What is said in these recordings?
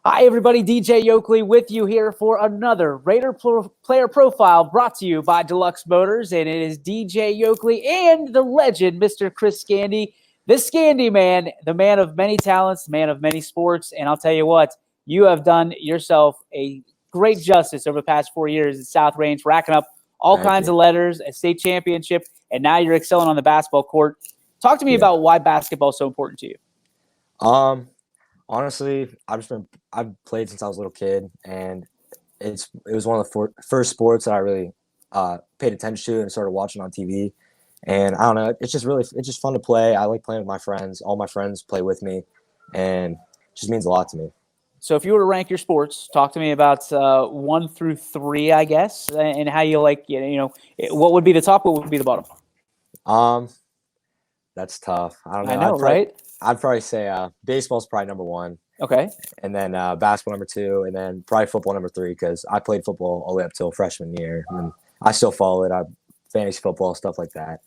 Hi, everybody. DJ Yoakley with you here for another Player Profile brought to you by Deluxe Motors. And it is DJ Yoakley and the legend, Mr. Chris SCANDY, the SCANDY man, the man of many talents, the man of many sports. And I'll tell you what, you have done yourself a great justice over the past 4 years at South Range, racking up all kinds of letters, a state championship, and now you're excelling on the basketball court. Talk to me about why basketball is so important to you. Honestly, I've played since I was a little kid, and it was one of the first sports that I really paid attention to and started watching on TV. And I don't know, it's just fun to play. I like playing with my friends. All my friends play with me, and it just means a lot to me. So if you were to rank your sports, talk to me about 1 through 3, I guess, and how you like, what would be the top, what would be the bottom? That's tough. I don't know. I know, right? I'd probably say baseball's probably number 1. Okay. And then basketball number 2, and then probably football number 3, because I played football all the way up till freshman year, and I still follow it. Fantasy football, stuff like that.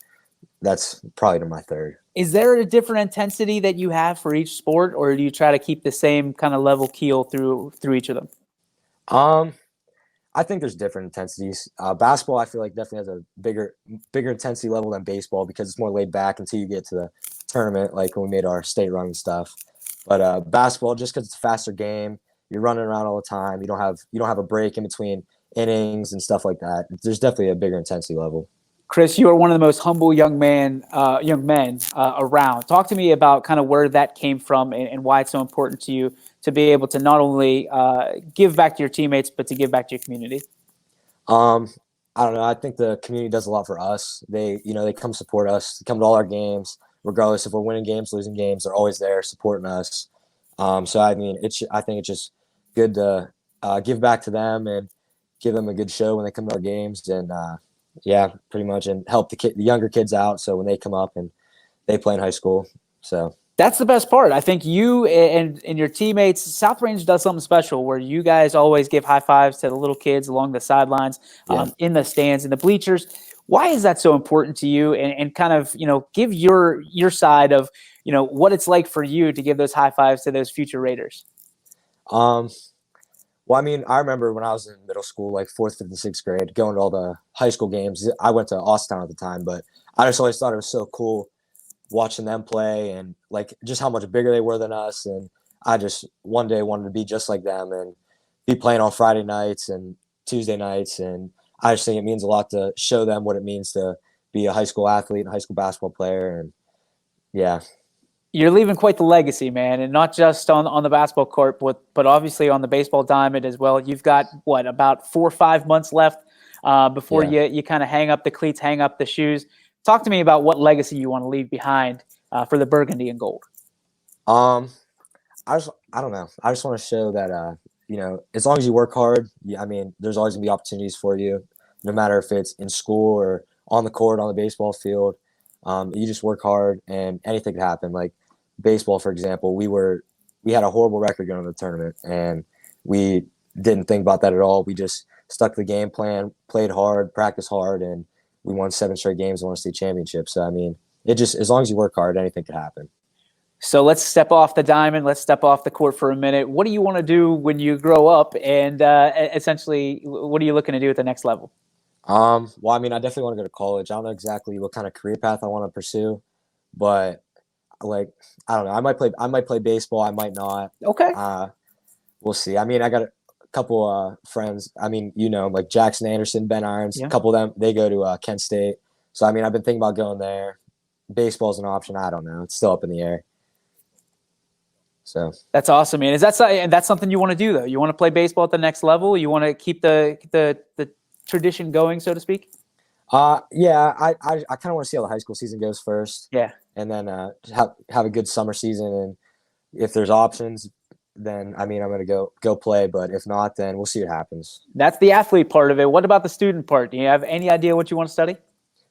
That's probably my 3rd. Is there a different intensity that you have for each sport, or do you try to keep the same kind of level keel through each of them? I think there's different intensities. Basketball, I feel like definitely has a bigger intensity level than baseball, because it's more laid back until you get to the tournament, like when we made our state run and stuff. But basketball, just because it's a faster game, you're running around all the time. You don't have a break in between innings and stuff like that. There's definitely a bigger intensity level. Chris, you are one of the most humble young men around. Talk to me about kind of where that came from and why it's so important to you to be able to not only give back to your teammates, but to give back to your community. I don't know. I think the community does a lot for us. They come support us, come to all our games, regardless if we're winning games, losing games. They're always there supporting us. So I mean, I think it's just good to give back to them and give them a good show when they come to our games, and yeah, pretty much, and help the younger kids out. So when they come up and they play in high school, so that's the best part. I think you and your teammates, South Range does something special where you guys always give high fives to the little kids along the sidelines, in the stands, in the bleachers. Why is that so important to you? And kind of, give your side of, what it's like for you to give those high fives to those future Raiders. Well, I mean, I remember when I was in middle school, like 4th, 5th, and 6th grade, going to all the high school games. I went to Austintown at the time, but I just always thought it was so cool watching them play, and like just how much bigger they were than us. And I just one day wanted to be just like them and be playing on Friday nights and Tuesday nights. And I just think it means a lot to show them what it means to be a high school athlete and high school basketball player. And yeah. You're leaving quite the legacy, man, and not just on the basketball court, but obviously on the baseball diamond as well. You've got, about 4 or 5 months left before you kind of hang up the cleats, hang up the shoes. Talk to me about what legacy you want to leave behind for the burgundy and gold. I don't know. I just want to show that, as long as you work hard, I mean, there's always going to be opportunities for you, no matter if it's in school or on the court, on the baseball field. You just work hard and anything could happen. Like baseball, for example, we had a horrible record going to the tournament, and we didn't think about that at all. We just stuck to the game plan, played hard, practiced hard, and we won 7 straight games and won a state championship. So, I mean, as long as you work hard, anything could happen. So let's step off the diamond. Let's step off the court for a minute. What do you want to do when you grow up? And essentially, what are you looking to do at the next level? Well, I mean, I definitely want to go to college. I don't know exactly what kind of career path I want to pursue, but like, I don't know. I might play baseball. I might not. Okay. We'll see. I mean, I got a couple friends. I mean, like Jackson Anderson, Ben Irons, a couple of them, they go to Kent State. So, I mean, I've been thinking about going there. Baseball's an option. I don't know. It's still up in the air. So that's awesome, man. That's something you want to do, though? You want to play baseball at the next level? You want to keep the tradition going, so to speak? Yeah, I kind of want to see how the high school season goes first. Yeah. And then have a good summer season, and if there's options, then I mean, I'm going to go play, but if not, then we'll see what happens. That's the athlete part of it. What about the student part? Do you have any idea what you want to study?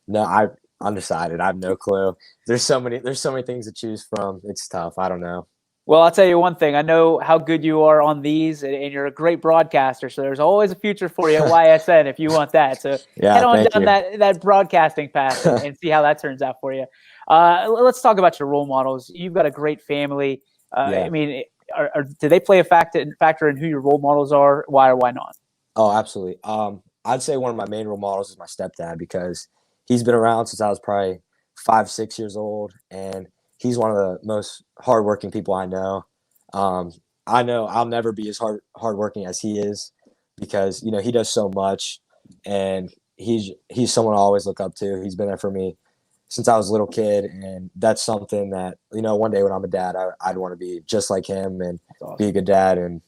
No, I'm undecided. I have no clue. There's so many things to choose from. It's tough. I don't know. Well, I'll tell you one thing. I know how good you are on these, and you're a great broadcaster. So there's always a future for you at YSN if you want that. So head on down that broadcasting path and see how that turns out for you. Let's talk about your role models. You've got a great family. I mean, do they play a factor in who your role models are? Why or why not? Oh, absolutely. I'd say one of my main role models is my stepdad because he's been around since I was probably 5, 6 years old, and he's one of the most hardworking people I know. I know I'll never be as hardworking as he is because he does so much, and he's someone I always look up to. He's been there for me since I was a little kid, and that's something that one day when I'm a dad, I'd want to be just like him and Awesome. be a good dad and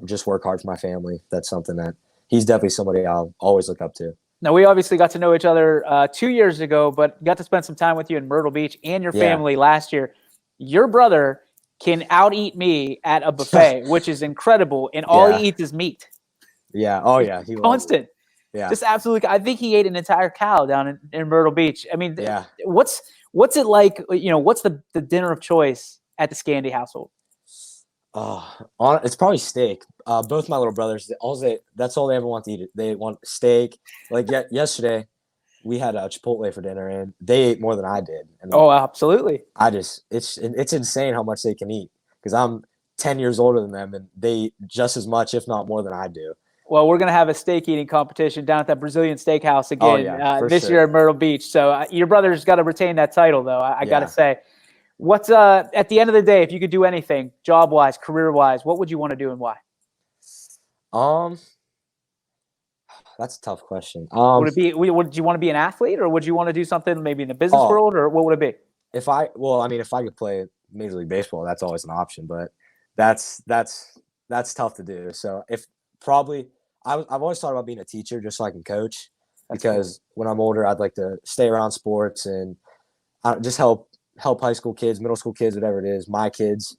just work hard for my family. That's something that he's definitely somebody I'll always look up to. Now, we obviously got to know each other 2 years ago, but got to spend some time with you in Myrtle Beach and your family last year. Your brother can out-eat me at a buffet, which is incredible, and all he eats is meat. Yeah. Oh, yeah. He Constant. Yeah. Just absolutely. I think he ate an entire cow down in Myrtle Beach. I mean, yeah. What's it like? What's the dinner of choice at the Scandy household? It's probably steak. Both my little brothers, that's all they ever want to eat. They want steak. Like yesterday, we had Chipotle for dinner, and they ate more than I did. And oh, absolutely. It's insane how much they can eat because I'm 10 years older than them, and they eat just as much, if not more, than I do. Well, we're going to have a steak eating competition down at that Brazilian steakhouse again this year at Myrtle Beach. So your brother's got to retain that title, though. I got to say. What's at the end of the day, if you could do anything, job-wise, career-wise, what would you want to do and why? That's a tough question. Would you want to be an athlete, or would you want to do something maybe in the business world, or what would it be? If I could play Major League Baseball, that's always an option, but that's tough to do. So I've always thought about being a teacher just so I can coach, because when I'm older, I'd like to stay around sports and just help high school kids, middle school kids, whatever it is, my kids.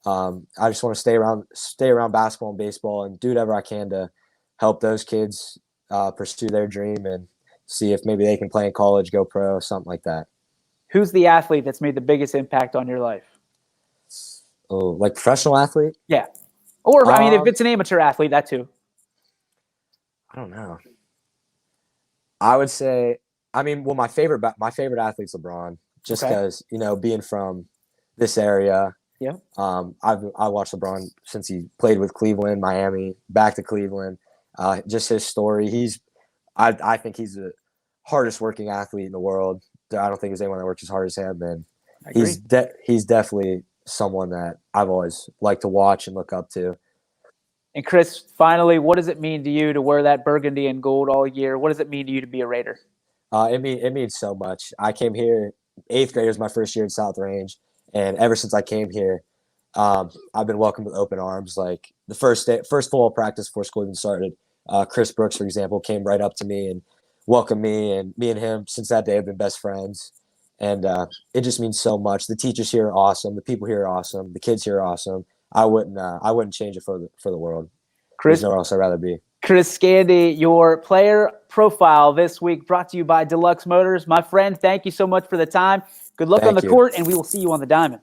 I just want to stay around basketball and baseball and do whatever I can to help those kids pursue their dream and see if maybe they can play in college, go pro, something like that. Who's the athlete that's made the biggest impact on your life? Oh, like professional athlete? Yeah. Or, I mean, if it's an amateur athlete, that too. I don't know. I would say, my favorite athlete's LeBron. Just because, being from this area, I watched LeBron since he played with Cleveland, Miami, back to Cleveland. Just his story. I think he's the hardest working athlete in the world. I don't think there's anyone that works as hard as him. And he's definitely someone that I've always liked to watch and look up to. And Chris, finally, what does it mean to you to wear that burgundy and gold all year? What does it mean to you to be a Raider? It means so much. I came here. 8th grade was my first year in South Range, and ever since I came here, I've been welcomed with open arms. Like the first football practice before school even started, Chris Brooks, for example, came right up to me and welcomed me, and me and him since that day have been best friends. And it just means so much. The teachers here are awesome. The people here are awesome. The kids here are awesome. I wouldn't change it for the world. Chris, there's nowhere else I'd rather be. Chris Scandy, your player profile this week brought to you by Deluxe Motors. My friend, thank you so much for the time. Good luck on the court, and we will see you on the diamond.